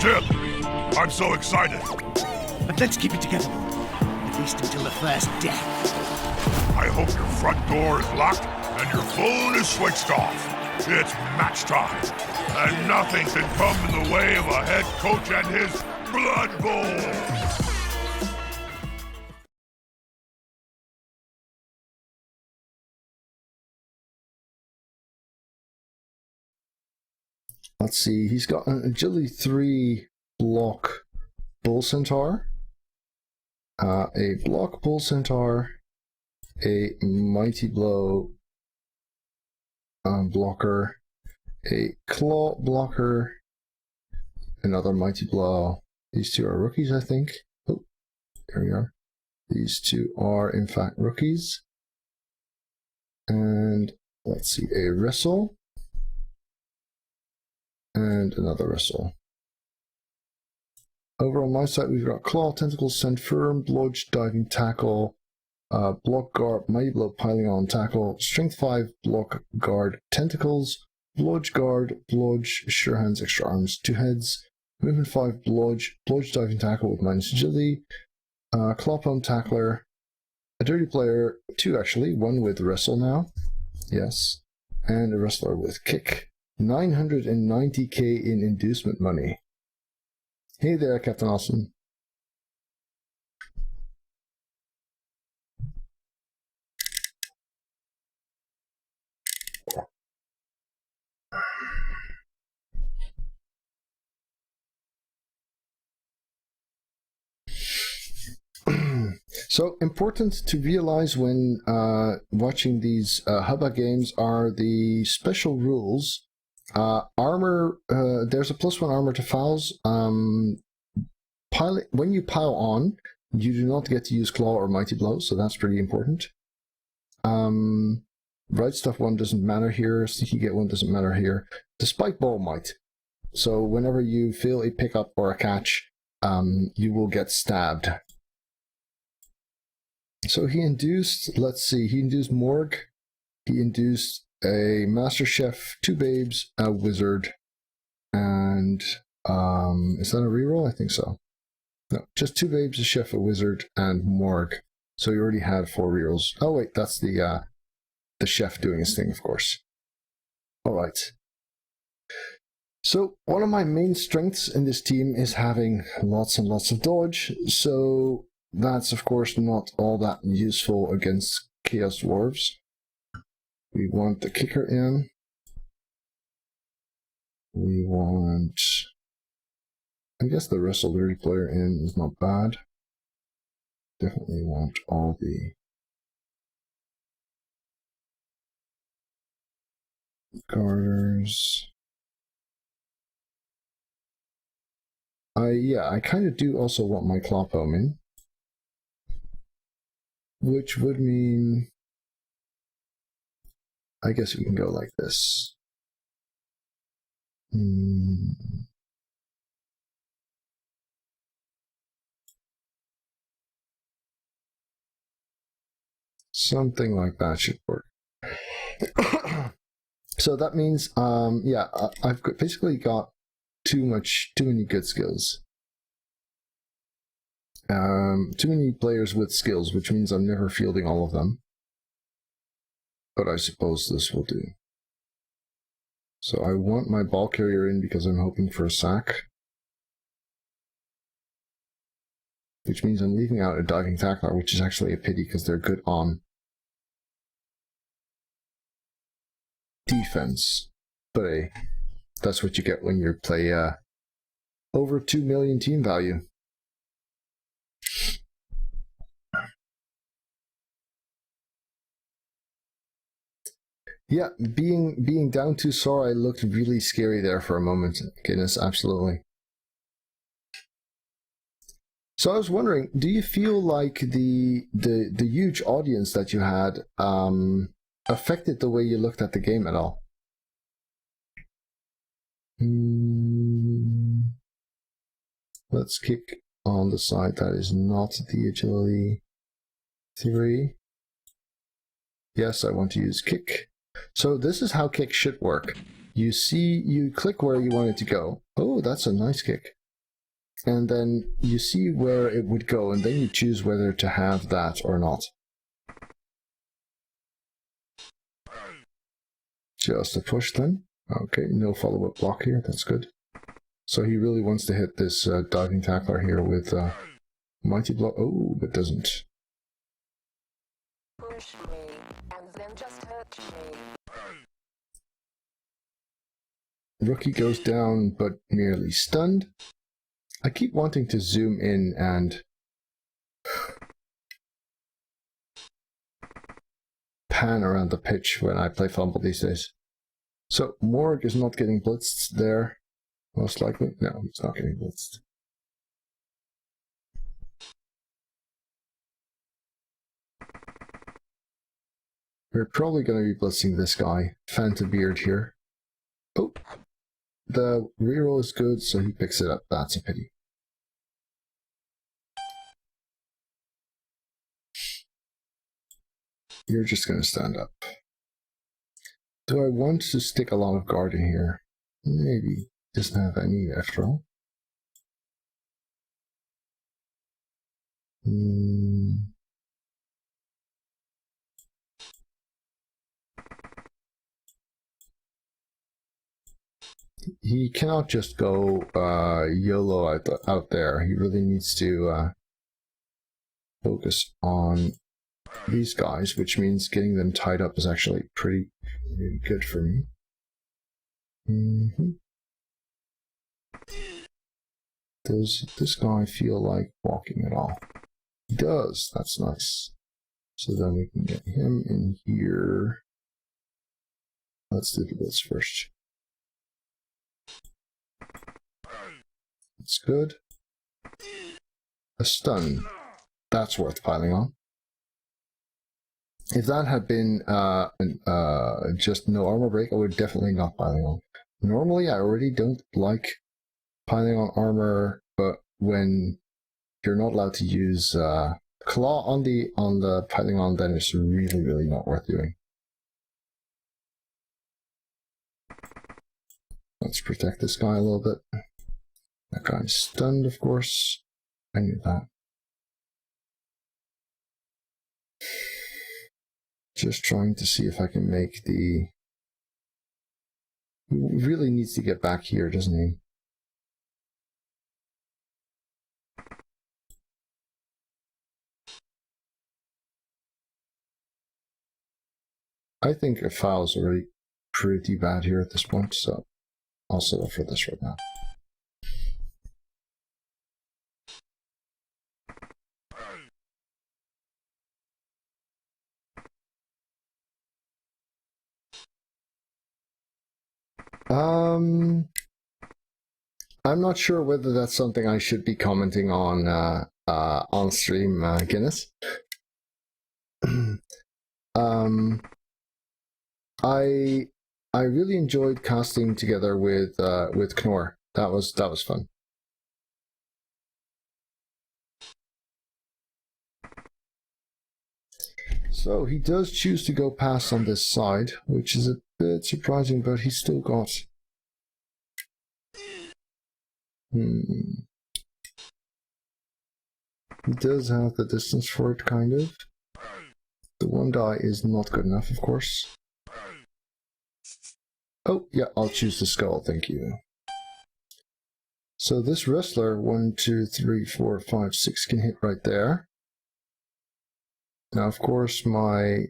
tip. I'm so excited. But let's keep it together. At least until the first death. I hope your front door is locked and your phone is switched off. It's match time, and nothing can come in the way of a head coach and his blood bowl. Let's see, he's got an agility 3 block bull centaur, a block bull centaur, a mighty blow blocker, a claw blocker, another mighty blow. These two are rookies, I think. Oh, there we are. These two are in fact rookies. And let's see, a wrestle. And another wrestle. Over on my side, we've got Claw, Tentacles, Send Firm, Bludge, Diving Tackle, Block Guard, Mighty Blow, Piling On Tackle, Strength 5, Block Guard, Tentacles, Bludge Guard, Bludge, Sure Hands, Extra Arms, 2 Heads, Movement 5, Bludge, Bludge Diving Tackle with minus agility, Claw Palm Tackler, a Dirty Player, 2 actually, 1 with Wrestle now, yes, and a Wrestler with Kick. 990k in inducement money. Hey there, Captain Awesome. So important to realize when watching these HUBBA games are the special rules. Armor, there's a +1 armor to fouls. When you pile on, you do not get to use Claw or Mighty Blow, so that's pretty important. Right Stuff 1 doesn't matter here, Sneaky Get 1 doesn't matter here. The Spike Ball might. So whenever you fail a pickup or a catch, you will get stabbed. So he induced, let's see, he induced Morg, he induced a Master Chef, 2 Babes, a Wizard, and is that a reroll? I think so. No, just 2 Babes, a Chef, a Wizard, and Morg. So you already had 4 rerolls. Oh wait, that's the Chef doing his thing, of course. All right. So one of my main strengths in this team is having lots and lots of dodge. So that's of course not all that useful against Chaos Dwarves. We want the kicker in. We want, I guess the Wrestle Dirty Player in is not bad. Definitely want all the garters. I kind of do also want my Claw Palm in, which would mean, I guess we can go like this. Something like that should work. So that means, yeah, I've basically got too many good skills. Too many players with skills, which means I'm never fielding all of them. But I suppose this will do. So I want my ball carrier in because I'm hoping for a sack. Which means I'm leaving out a diving tackler, which is actually a pity because they're good on defense. But hey, that's what you get when you play over 2 million team value. Yeah, being down too sore, I looked really scary there for a moment. Goodness, absolutely. So I was wondering, do you feel like the huge audience that you had affected the way you looked at the game at all? Let's kick on the side that is not the agility 3. Yes, I want to use kick. So this is how kick should work. You click where you want it to go. Oh, that's a nice kick. and then you see where it would go, and then you choose whether to have that or not. Just a push then. Okay, no follow-up block here, that's good. So he really wants to hit this diving tackler here with mighty blow. Oh, but doesn't. Push me, and then just touch me. Rookie goes down, but merely stunned. I keep wanting to zoom in and pan around the pitch when I play fumbbl these days. So Morg is not getting blitzed there, most likely. No, he's not getting blitzed. We're probably going to be blitzing this guy, Fanta Beard here. Oh, the reroll is good, so he picks it up. That's a pity. You're just going to stand up. Do I want to stick a lot of guard in here? Maybe. Doesn't have any after all. He cannot just go YOLO out there. He really needs to focus on these guys, which means getting them tied up is actually pretty good for me. Does this guy feel like walking at all? He does. That's nice. So then we can get him in here. Let's do this first. That's good. A stun. That's worth piling on. If that had been just no armor break, I would definitely not piling on. Normally, I already don't like piling on armor, but when you're not allowed to use claw on the piling on, then it's really not worth doing. Let's protect this guy a little bit. That guy's stunned, of course. I knew that. Just trying to see if I can make the... He really needs to get back here, doesn't he? I think a foul is already pretty bad here at this point, so I'll settle for this right now. I'm not sure whether that's something I should be commenting on stream, Guinness. I really enjoyed casting together with Knorr. That was fun. So he does choose to go pass on this side, which is a bit surprising, but he's still got... He does have the distance for it, kind of. The one die is not good enough, of course. Oh, yeah, I'll choose the skull, thank you. So this wrestler, 1, 2, 3, 4, 5, 6 can hit right there. Now, of course, my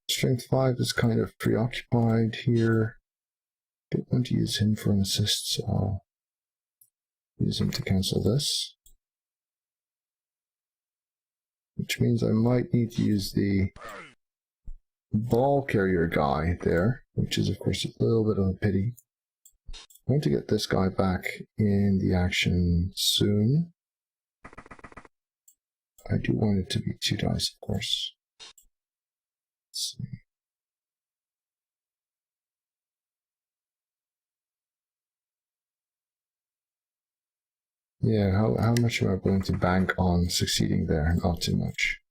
strength 5 is kind of preoccupied here. Don't want to use him for an assist, so I'll use him to cancel this. Which means I might need to use the ball carrier guy there, which is of course a little bit of a pity. I want to get this guy back in the action soon. I do want it to be 2 dice, of course. Let's see. Yeah, how much am I willing to bank on succeeding there? Not too much.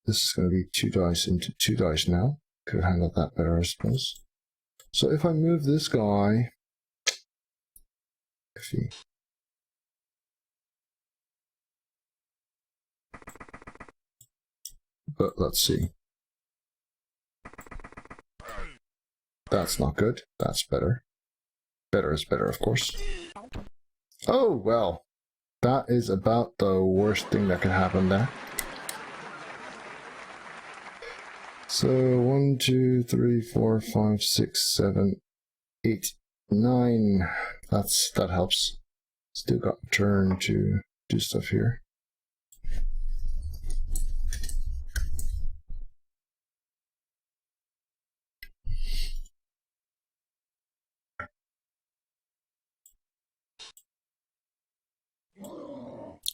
This is going to be 2 dice into 2 dice now. Could have handled that better, I suppose. So if I move this guy, iffy. But let's see. That's not good. That's better. Better is better, of course. Oh, well. That is about the worst thing that could happen there. So 1, 2, 3, 4, 5, 6, 7, 8, 9. That helps. Still got a turn to do stuff here.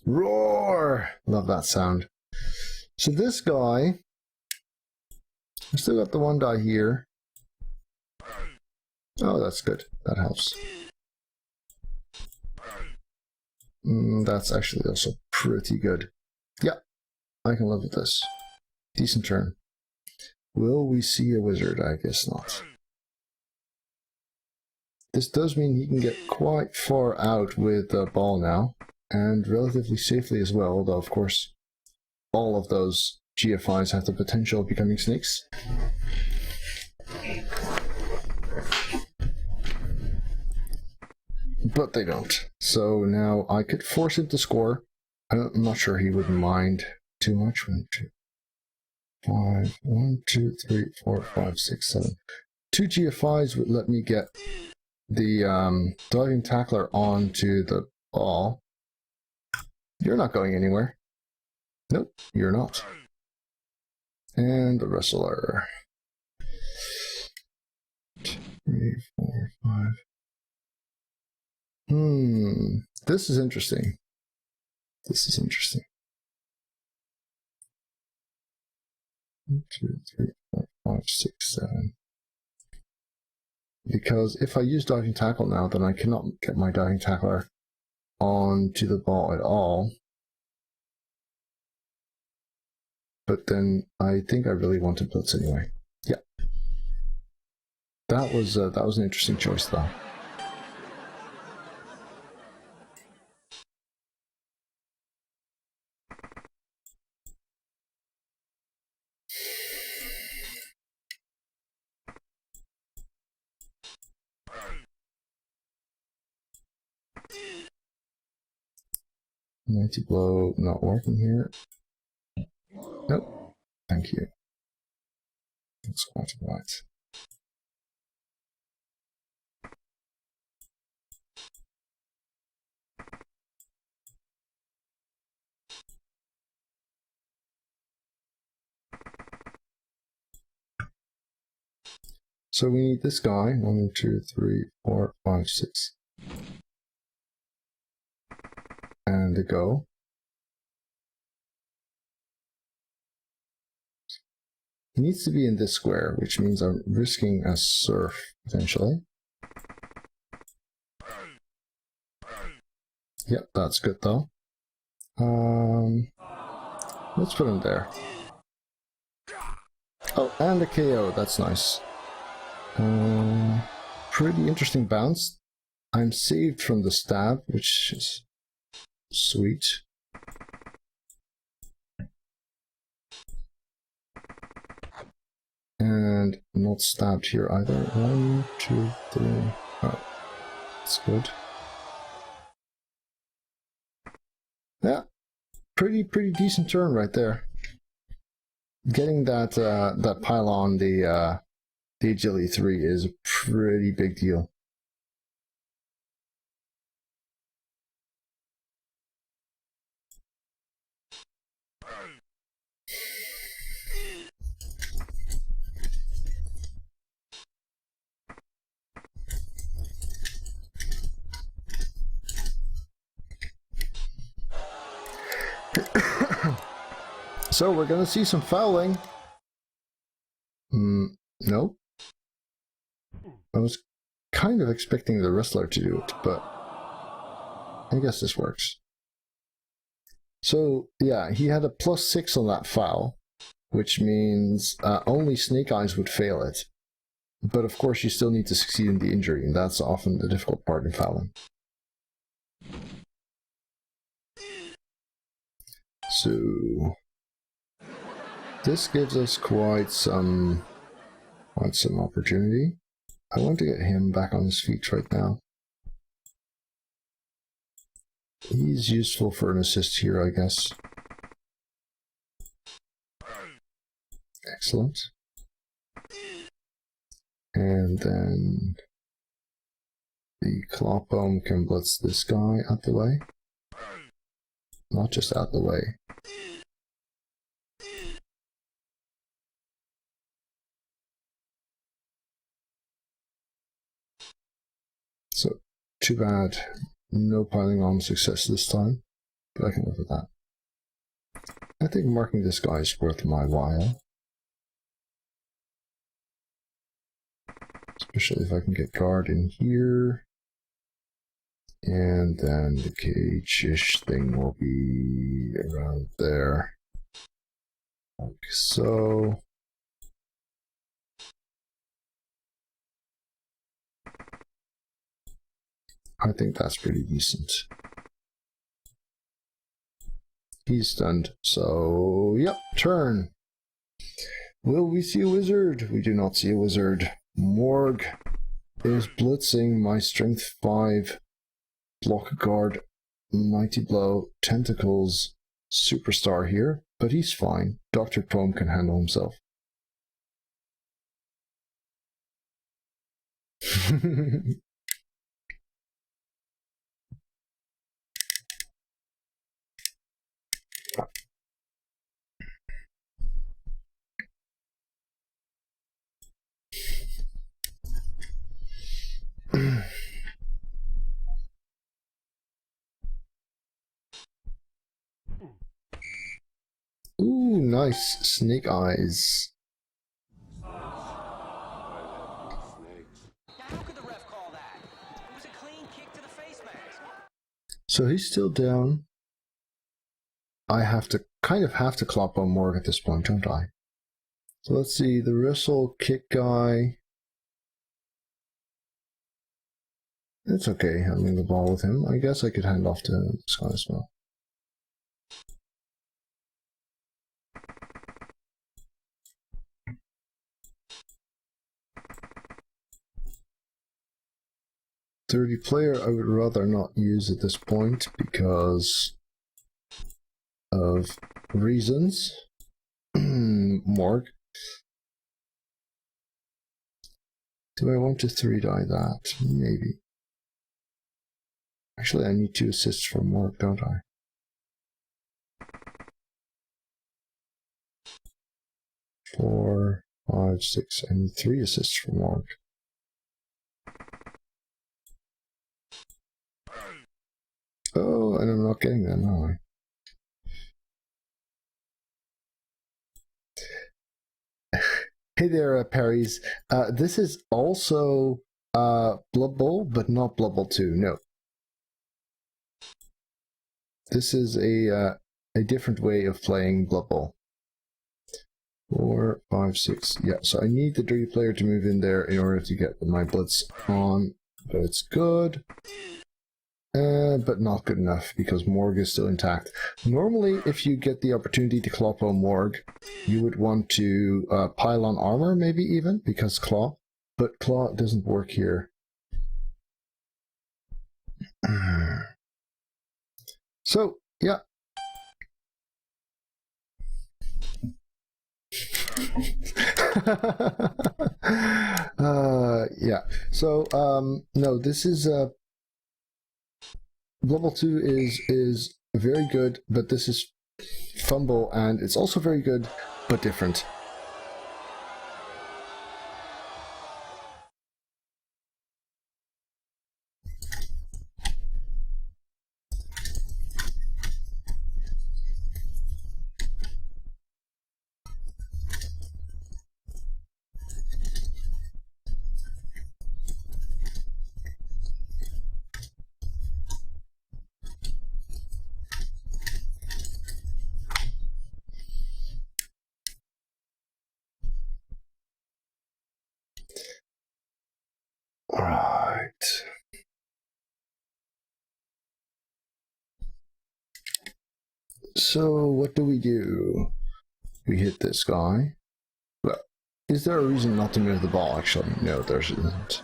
Roar! Love that sound. So this guy, I still got the one die here. Oh, that's good. That helps. That's actually also pretty good. Yeah, I can live with this. Decent turn. Will we see a wizard? I guess not. This does mean he can get quite far out with the ball now, and relatively safely as well, although of course all of those GFIs have the potential of becoming snakes. But they don't. So now I could force him to score. I'm not sure he would mind too much. 1, 2, 5, 1, 2, 3, 4, 5, 6, 7. 2 GFIs would let me get the diving tackler onto the ball. You're not going anywhere. Nope, you're not. And the wrestler. 3, 4, 5. This is interesting. This is interesting. 1, 2, 3, 4, 5, 6, 7. Because if I use diving tackle now, then I cannot get my diving tackler onto the ball at all. But then I think I really want to blitz anyway. Yeah. That was an interesting choice though. Mighty blow not working here. Nope. Thank you. That's quite right. So we need this guy. 1, 2, 3, 4, 5, 6. And a go. He needs to be in this square, which means I'm risking a surf, potentially. Yep, that's good though. Let's put him there. Oh, and a KO, that's nice. Pretty interesting bounce. I'm saved from the stab, which is sweet. And not stabbed here either. 1, 2, 3. Oh, that's good. Yeah, pretty decent turn right there. Getting that that pile on the agility 3 is a pretty big deal. So we're gonna see some fouling. No. I was kind of expecting the wrestler to do it, but I guess this works. So yeah, he had a +6 on that foul, which means only Snake Eyes would fail it. But of course, you still need to succeed in the injury, and that's often the difficult part in fouling. So this gives us quite some opportunity. I want to get him back on his feet right now. He's useful for an assist here, I guess. Excellent. And then the clawpome can blitz this guy out the way. Not just out the way. So, too bad. No piling on success this time, but I can live with that. I think marking this guy is worth my while. Especially if I can get guard in here. And then the cage-ish thing will be around there. Like so. I think that's pretty decent. He's stunned, so yep, turn. Will we see a wizard? We do not see a wizard. Morg is blitzing my strength 5 block guard, mighty blow, tentacles superstar here, but he's fine. Dr. Pome can handle himself. Ooh, nice. Snake eyes. So he's still down. I kind of have to clop on Morg at this point, don't I? So let's see, the wrestle kick guy. It's okay handling the ball with him. I guess I could hand off to this guy as well. Dirty player I would rather not use at this point because of reasons. Morg. Do I want to 3-die that? Maybe. Actually, I need 2 assists from Morg, don't I? Four, 5, 6. I need 3 assists from Morg. Oh, and I'm not getting them, am I? Hey there, parries. This is also Blood Bowl, but not Blood Bowl 2, no. This is a different way of playing Blood Bowl. 4, 5, 6. Yeah, so I need the dirty player to move in there in order to get my blitz on, but it's good. But not good enough because Morg is still intact. Normally, if you get the opportunity to claw Morg, you would want to pile on armor, maybe even, because claw. But claw doesn't work here. So, yeah. Yeah. So, no, this is Level 2 is very good, but this is fumbbl, and it's also very good, but different. So what do? We hit this guy. Well, is there a reason not to move the ball, actually? No, there isn't.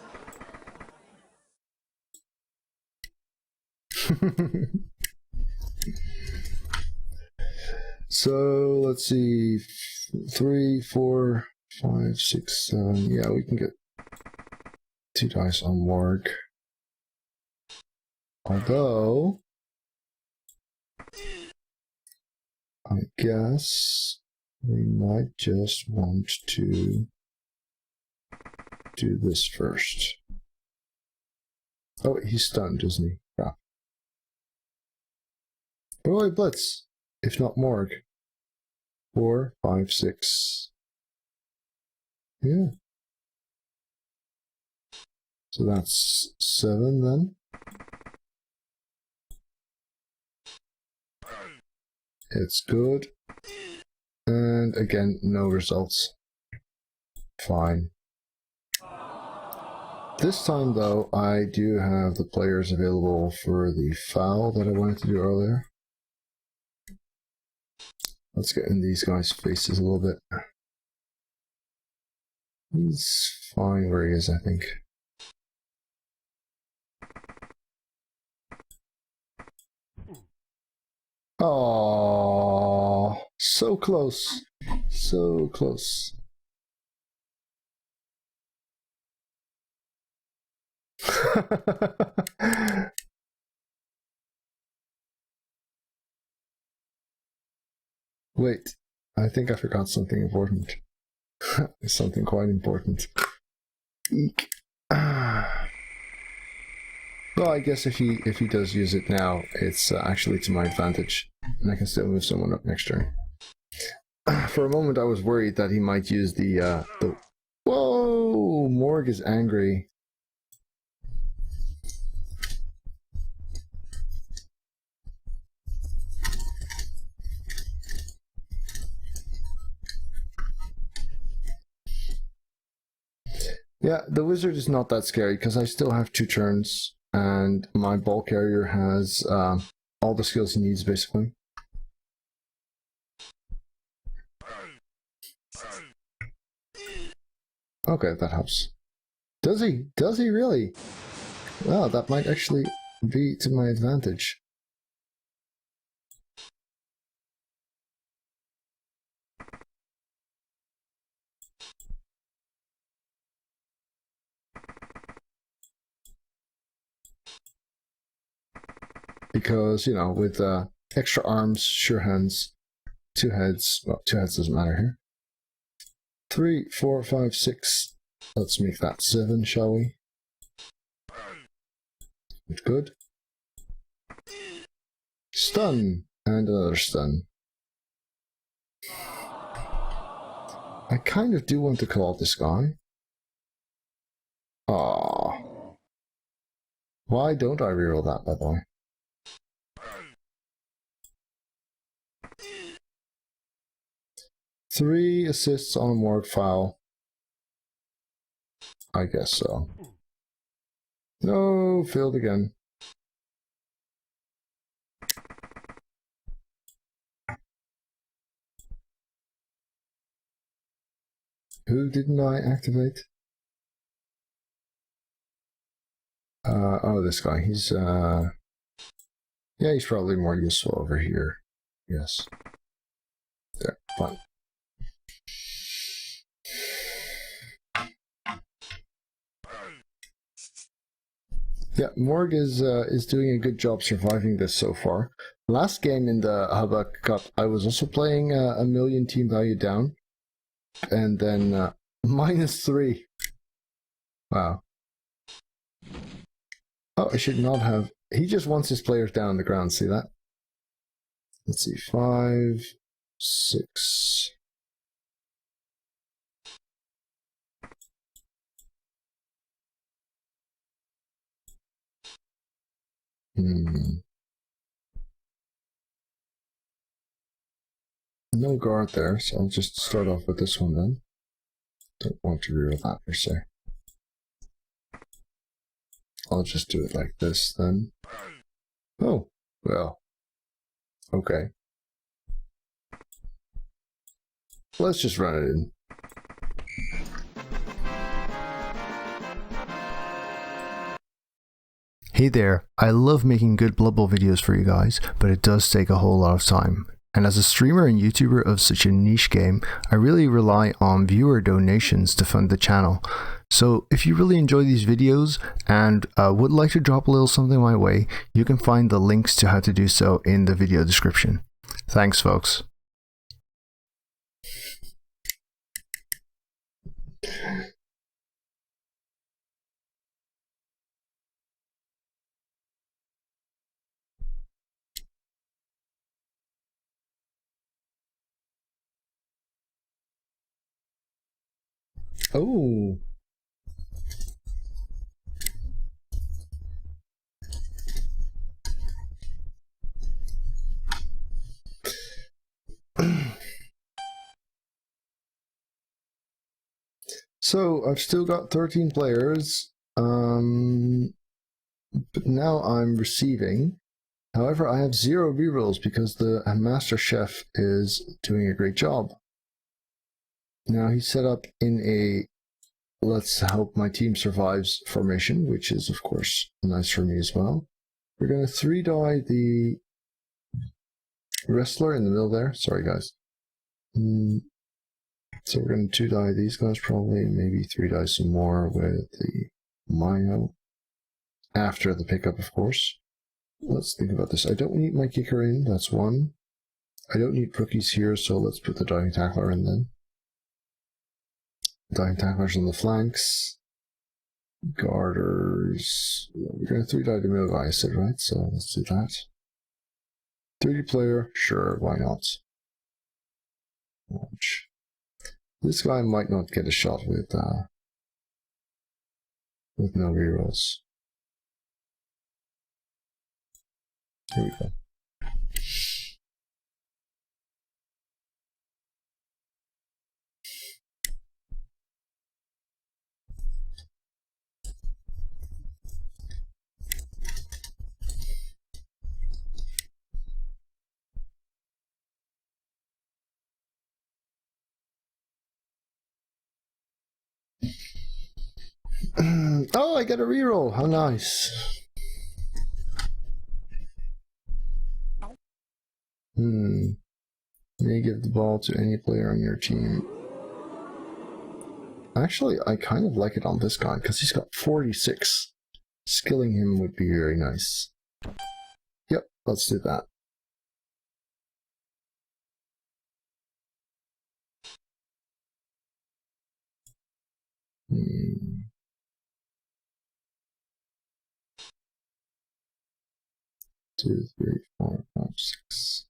So, let's see. 3, 4, 5, 6, 7. Yeah, we can get 2 dice on Warg. Although, I guess we might just want to do this first. Oh, he's stunned, isn't he? Crap. Oh, Blitz! If not Morg. 4, 5, 6. Yeah. So that's 7 then. It's good. And again, no results. Fine. This time, though, I do have the players available for the foul that I wanted to do earlier. Let's get in these guys' faces a little bit. He's fine where he is, I think. Oh, so close. So close. Wait, I think I forgot something important. Something quite important. Eek. Well, I guess if he does use it now, it's actually to my advantage, and I can still move someone up next turn. For a moment, I was worried that he might use the. Whoa! Morg is angry. Yeah, the wizard is not that scary because I still have 2 turns, and my ball carrier has all the skills he needs, basically. Okay, that helps. Does he? Does he really? Well, that might actually be to my advantage. Because, you know, with extra arms, sure hands, 2 heads, well, 2 heads doesn't matter here. 3, 4, 5, 6. Let's make that 7, shall we? Good. Stun! And another stun. I kind of do want to call out this guy. Aww. Why don't I reroll that, by the way? Three assists on a Morg foul. I guess so. No, failed again. Who didn't I activate? Oh, this guy. He's, yeah, he's probably more useful over here. Yes. There, fine. Yeah, Morg is doing a good job surviving this so far. Last game in the HUBBA Cup, I was also playing a million team value down, and then -3. Wow. Oh, I should not have. He just wants his players down on the ground. See that? Let's see, 5, 6. No guard there, so I'll just start off with this one then. Don't want to reroll that per se. I'll just do it like this then. Oh, well. Okay. Let's just run it in. Hey there, I love making good Blood Bowl videos for you guys, but it does take a whole lot of time. And as a streamer and YouTuber of such a niche game, I really rely on viewer donations to fund the channel. So if you really enjoy these videos and would like to drop a little something my way, you can find the links to how to do so in the video description. Thanks, folks. Oh. So I've still got 13 players, but now I'm receiving. However, I have 0 rerolls because the Master Chef is doing a great job. Now he's set up in a let's help my team survives formation, which is of course nice for me as well. We're going to 3-die the wrestler in the middle there. Sorry guys. So we're going to 2-die these guys probably, maybe 3-die some more with the Mayo. After the pickup, of course. Let's think about this. I don't need my kicker in, that's 1. I don't need rookies here, so let's put the diving tackler in then. Diving tacklers on the flanks. Garters. We're going to 3-die the middle guy, I said, right? So let's do that. 30 player, sure, why not? Launch. This guy might not get a shot with no rerolls. Here we go. Oh, I got a reroll. How nice. May give the ball to any player on your team. Actually, I kind of like it on this guy because he's got 46. Skilling him would be very nice. Yep, let's do that. Two, 3, 4, 5, 6.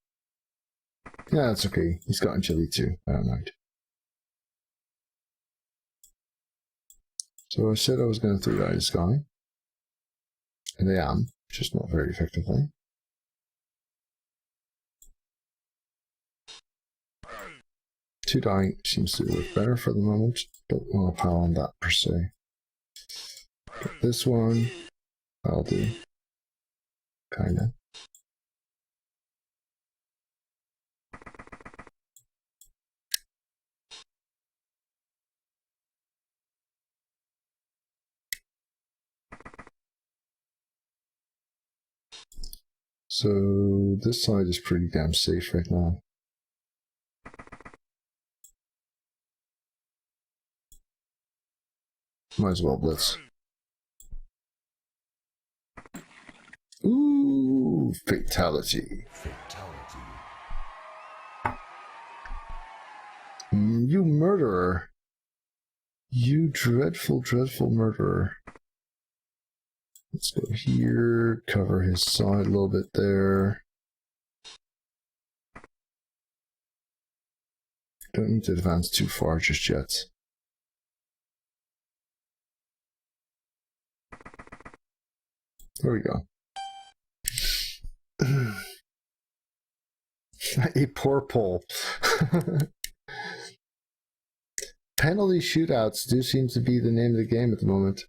Yeah, that's okay. He's got agility too. I don't mind. So I said I was going to 3-die this guy. And I am, just not very effectively. Two dying seems to work better for the moment. Don't want to pile on that per se. But this one, I'll do. Kinda. So this side is pretty damn safe right now. Might as well blitz. Ooh, fatality. You murderer. You dreadful, dreadful murderer. Let's go here, cover his side a little bit there. Don't need to advance too far just yet. There we go. A poor pull. Penalty shootouts do seem to be the name of the game at the moment.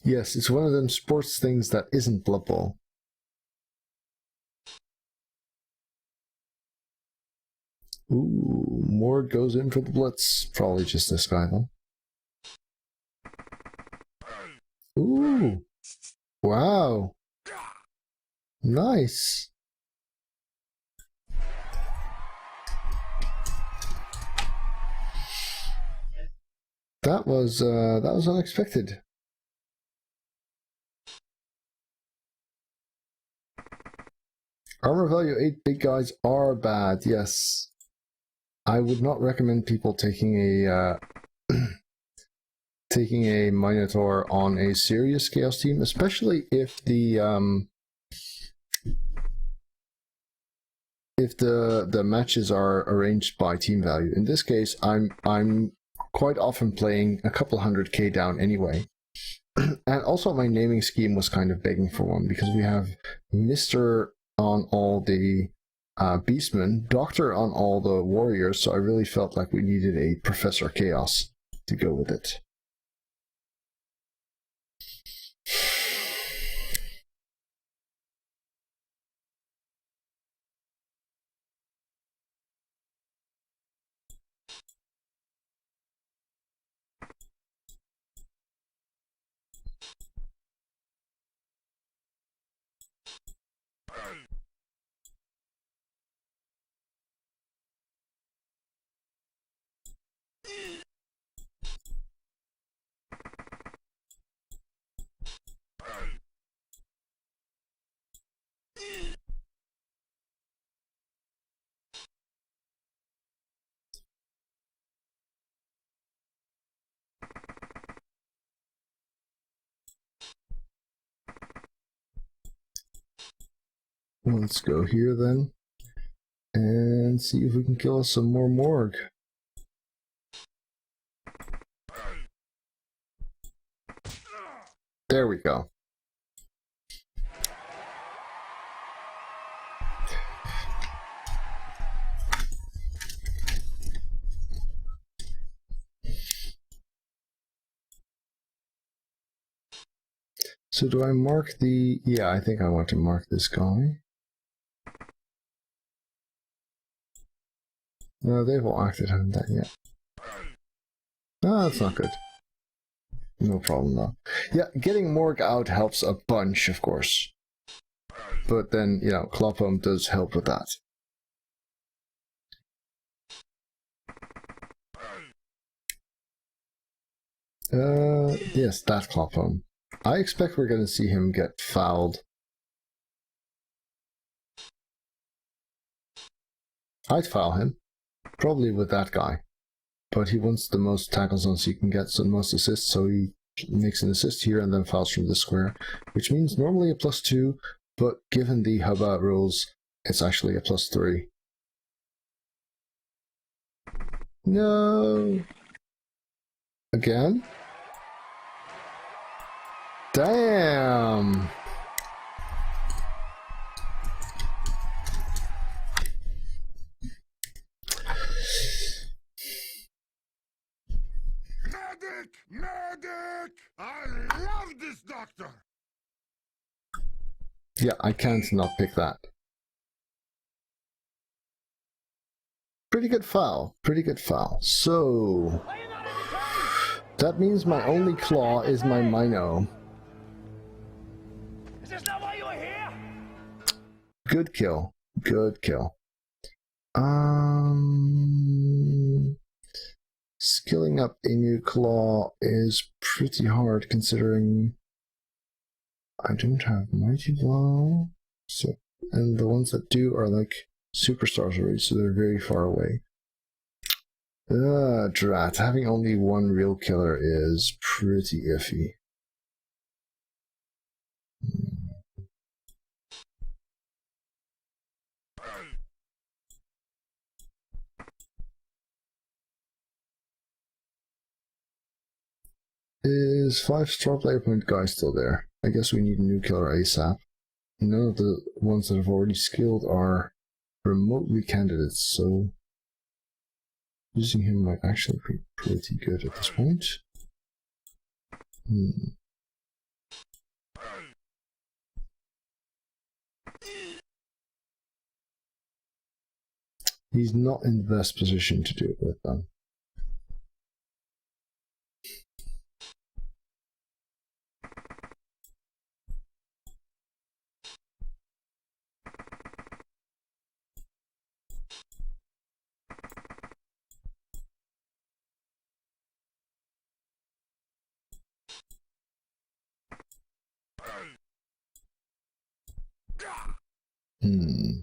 Yes, it's one of them sports things that isn't Blood Bowl. Ooh, Morg goes in for the blitz. Probably just this guy, though. Ooh! Wow! Nice! That was unexpected. Armor value 8 big guys are bad, yes. I would not recommend people taking a taking a Minotaur on a serious Chaos team, especially if the matches are arranged by team value. In this case, I'm quite often playing a couple 100k down anyway. And also my naming scheme was kind of begging for one, because we have Mr. on all the Beastmen, Doctor on all the Warriors, so I really felt like we needed a Professor Chaos to go with it. Let's go here then, and see if we can kill us some more Morg. There we go. So do I mark the... Yeah, I think I want to mark this guy. No, they've all acted, haven't they? Yeah. Ah, that's not good. No problem though. Yeah, getting Morg out helps a bunch, of course. But then, you know, Kloppum does help with that. Yes, that Kloppum. I expect we're going to see him get fouled. I'd foul him. Probably with that guy. But he wants the most tackles on so he can get some most assists, so he makes an assist here and then fouls from the square, which means normally a +2, but given the HUBBA rules, it's actually a +3. No! Again? Damn! Medic! I love this doctor! Yeah, I can't not pick that. Pretty good foul. Pretty good foul. So... that means my only claw is my Mino. Is this not why you were here? Good kill. Good kill. Skilling up a new claw is pretty hard considering I don't have Mighty Blow, so, and the ones that do are like superstars already, so they're very far away. Drat, having only one real killer is pretty iffy. Is 5-star player point guy still there? I guess we need a new killer ASAP. None of the ones that have already skilled are remotely candidates, so using him might actually be pretty good at this point. He's not in the best position to do it with them. Hmm.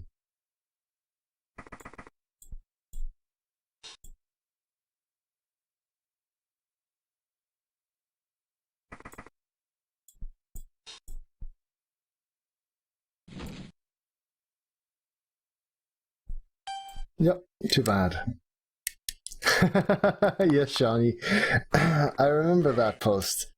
Yep, too bad. Yes, Shawnee. I remember that post.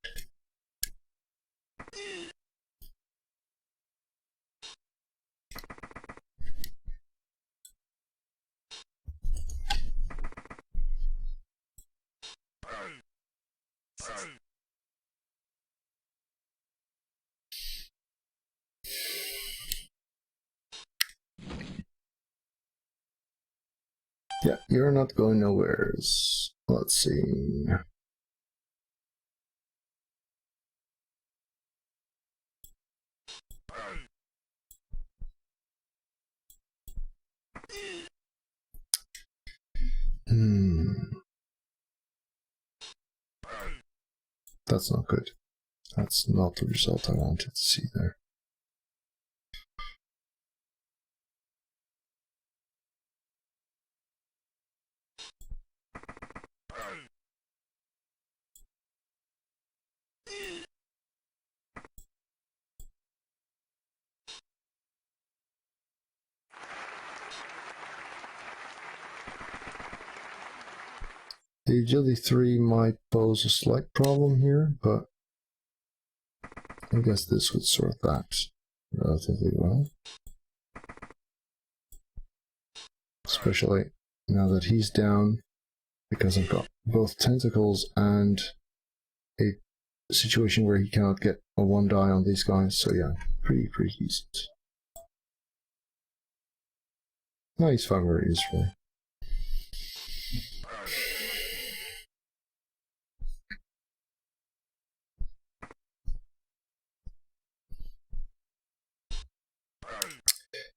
Yeah, you're not going nowheres. Let's see. Hmm. That's not good. That's not the result I wanted to see there. The agility 3 might pose a slight problem here, but I guess this would sort that relatively well. Especially now that he's down, because I've got both tentacles and a situation where he cannot get a 1 die on these guys, so yeah, pretty decent. Nice fumbbl useful.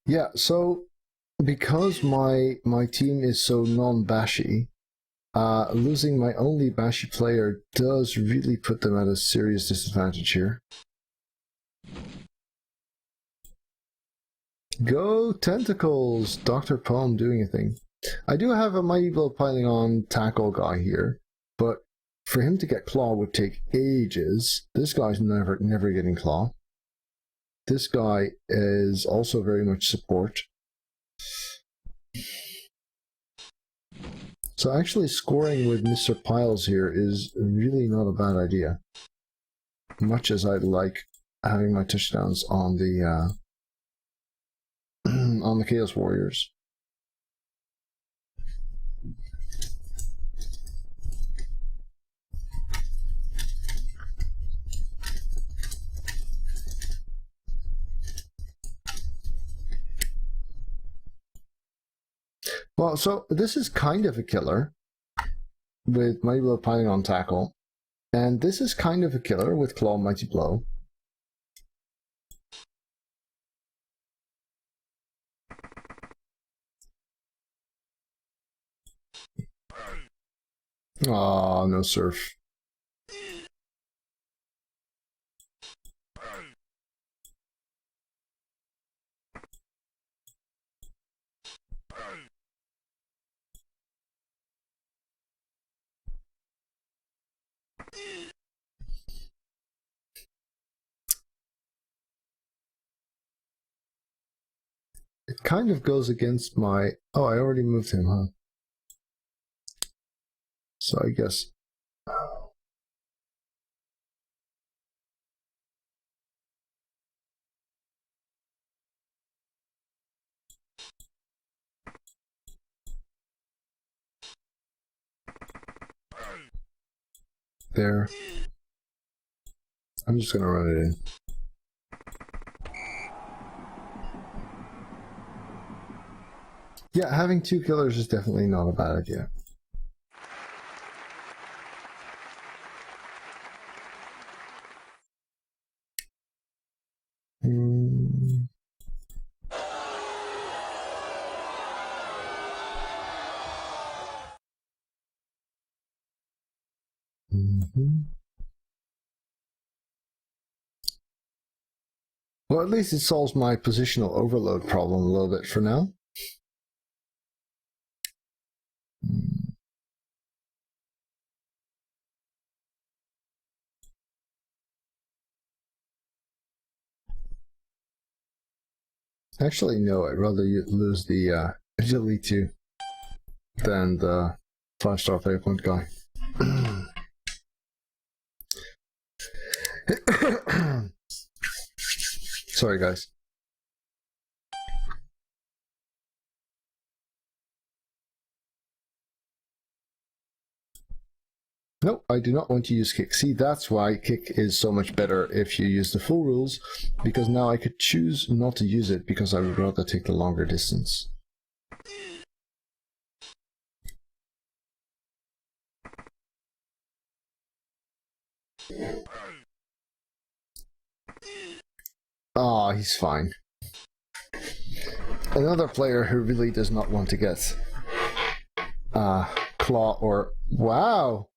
Yeah, so because my team is so non-bashy, losing my only bashy player does really put them at a serious disadvantage here. Go tentacles! Dr. Palm doing a thing. I do have a mighty blow piling on tackle guy here, but for him to get claw would take ages. This guy's never getting claw. This guy is also very much support. So actually scoring with Mr. Piles here is really not a bad idea. Much as I'd like having my touchdowns on the on the Chaos Warriors. Well, so this is kind of a killer with Mighty Blow piling on tackle, and this is kind of a killer with Claw Mighty Blow. Aw, no surf. It kind of goes against my... Oh, I already moved him, huh? So I guess... There. I'm just gonna run it in. Yeah, having 2 killers is definitely not a bad idea. Mm. Mm-hmm. Well, at least it solves my positional overload problem a little bit for now. Actually, no, I'd rather lose the agility 2 than the 5-star player point guy. Sorry, guys. No, I do not want to use kick. See, that's why kick is so much better if you use the full rules, because now I could choose not to use it because I would rather take the longer distance. Ah, he's fine. Another player who really does not want to get claw or... Wow!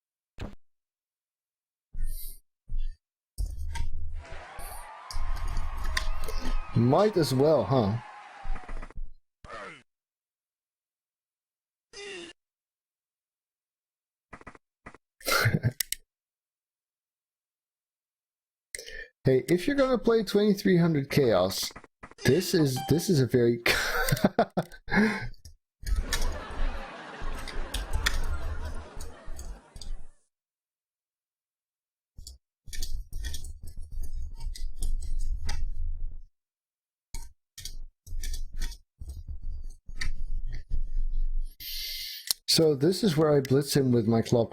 Might as well, huh? Hey, if you're gonna play 2300 Chaos, this is a very... So this is where I blitz him with my club.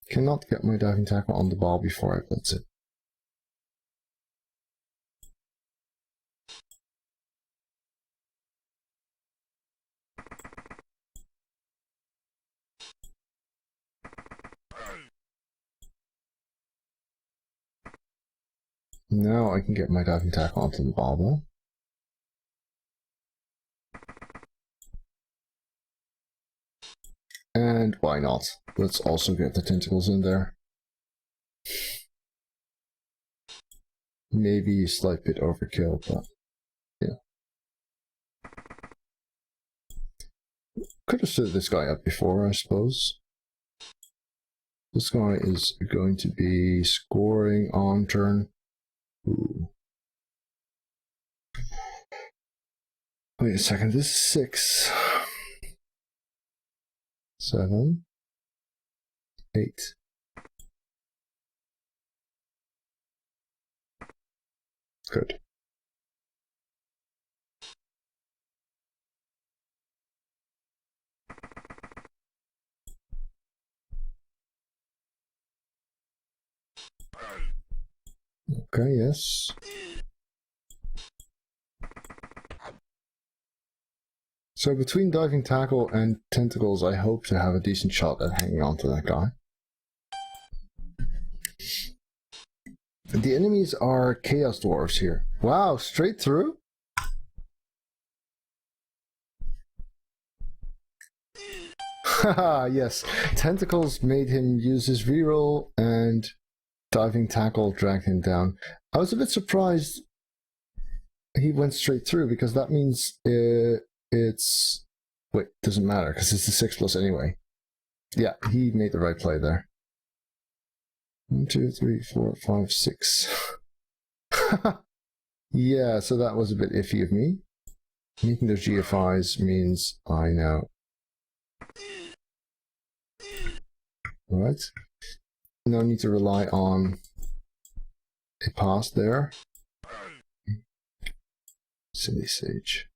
Cannot get my diving tackle on the ball before I blitz it. Now I can get my diving tackle onto the ball though. And why not? Let's also get the tentacles in there. Maybe a slight bit overkill, but yeah. Could have stood this guy up before, I suppose. This guy is going to be scoring on turn. Ooh. Wait a second, this is 6. 7. 8. Good. Okay, yes. So between diving tackle and tentacles, I hope to have a decent shot at hanging on to that guy. The enemies are Chaos Dwarves here. Wow, straight through? Haha, yes. Tentacles made him use his reroll and diving tackle dragged him down. I was a bit surprised he went straight through because that means it's... Wait, doesn't matter because it's a 6+ anyway. Yeah, he made the right play there. 1, 2, 3, 4, 5, 6. Yeah, so that was a bit iffy of me. Making those GFIs means I know. Alright. No need to rely on a pass there. Silly Sage.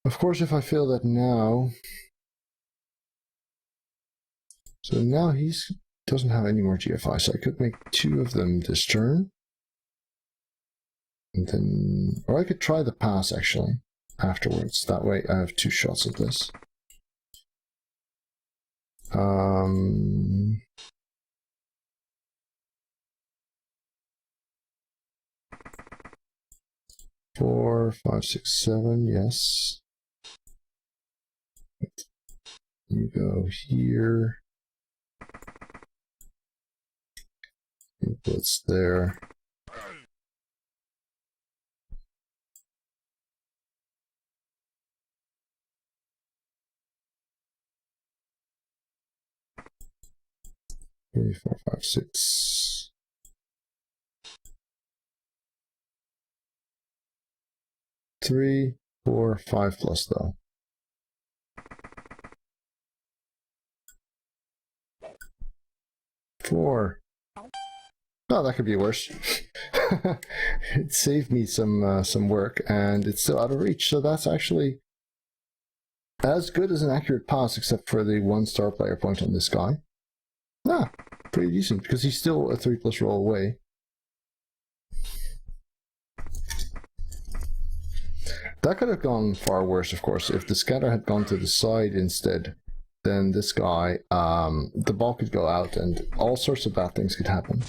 Of course, if I fail that now, So now he doesn't have any more GFI, so I could make 2 of them this turn. And then, or I could try the pass actually afterwards. That way I have 2 shots of this. 4, 5, 6, 7, yes. You go here. You blitz there. Three, 4, 5, 6. Three, 4, 5 plus though. 4. Oh, that could be worse. It saved me some work, and it's still out of reach. So that's actually as good as an accurate pass, except for the 1-star player point on this guy. Ah, pretty decent, because he's still a 3+ roll away. That could have gone far worse, of course. If the scatter had gone to the side instead, then this guy, the ball could go out and all sorts of bad things could happen.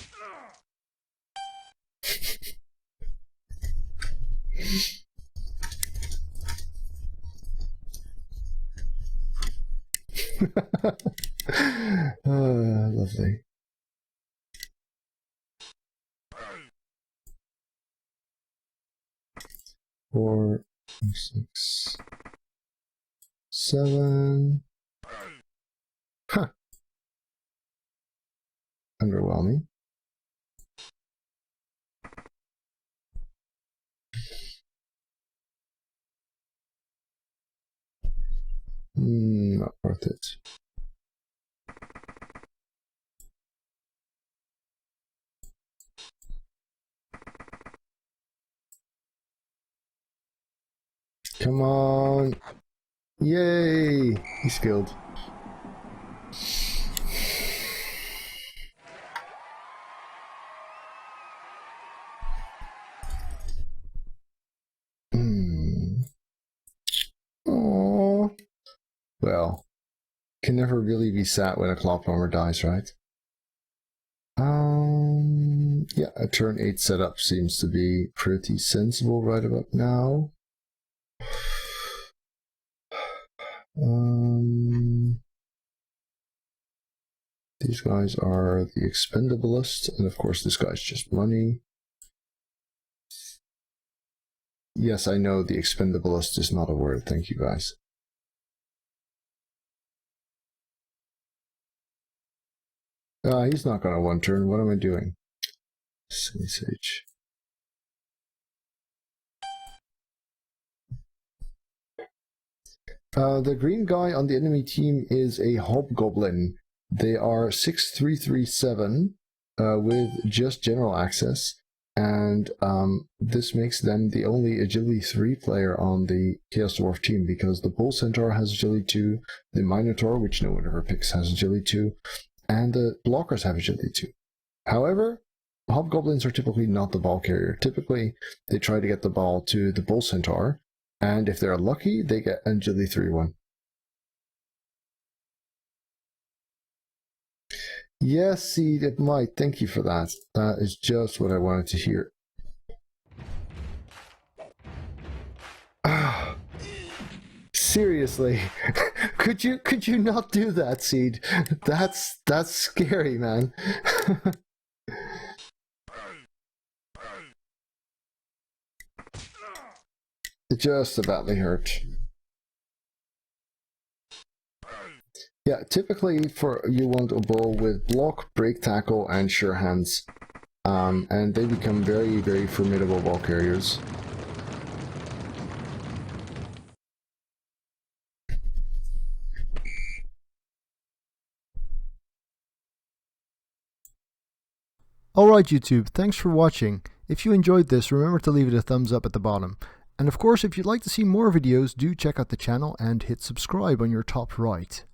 Lovely. Four, 6, 7. Huh. Underwhelming. Not worth it. Come on. Yay! He's skilled. Oh. Well, can never really be sad when a claw plumber dies, right? Yeah, a turn 8 setup seems to be pretty sensible right about now. These guys are the expendablest, and of course this guy's just money. Yes, I know the expendablest is not a word, thank you guys. He's not gonna 1-turn, what am I doing? Sage. The green guy on the enemy team is a hobgoblin. They are 6-3-3-7 with just general access, and this makes them the only agility 3 player on the Chaos Dwarf team, because the Bull Centaur has agility 2, the Minotaur, which no one ever picks, has agility 2, and the blockers have agility 2. However, hobgoblins are typically not the ball carrier. Typically, they try to get the ball to the Bull Centaur, and if they're lucky, they get an agility 3-1. Yes, Seed, it might. Thank you for that. That is just what I wanted to hear. Seriously, could you not do that, Seed? That's scary, man. It just about hurt. Yeah, typically you want a bull with block, break tackle, and sure hands, and they become very, very formidable ball carriers. Alright YouTube, thanks for watching. If you enjoyed this, remember to leave it a thumbs up at the bottom. And of course, if you'd like to see more videos, do check out the channel and hit subscribe on your top right.